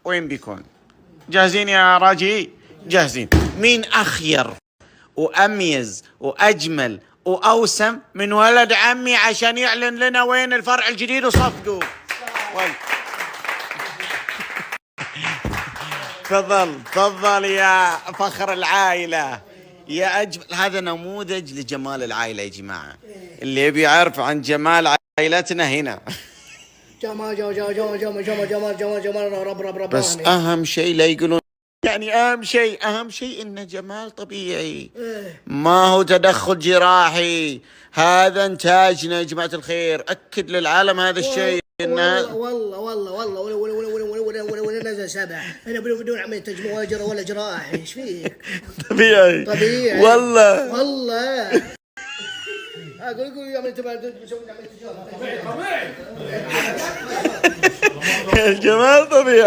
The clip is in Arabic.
وين بيكون؟ جاهزين يا راجي؟ جاهزين. مين أخير وأميز وأجمل وأوسم من ولد عمي عشان يعلن لنا وين الفرع الجديد وصفقوا؟ تفضل يا فخر العائلة يا أجمل. هذا نموذج لجمال العائلة يا جماعة، اللي يبي يعرف عن جمال عائلتنا هنا. جمال جمال جمال جمال جمال جمال جمال جمال جمال رب بس أهم شيء لا يقولون، يعني أهم شيء إن جمال طبيعي، ما هو تدخل جراحي. هذا إنتاجنا يا جماعة الخير، أكد للعالم هذا الشيء. والله والله والله والله ولا نزل سبع انا بدون عمليه تجميع ولا جراحه. ايش فيك؟ طبيعي والله اقول يا من تبغى تسوي عمليه الجمال طبيعي.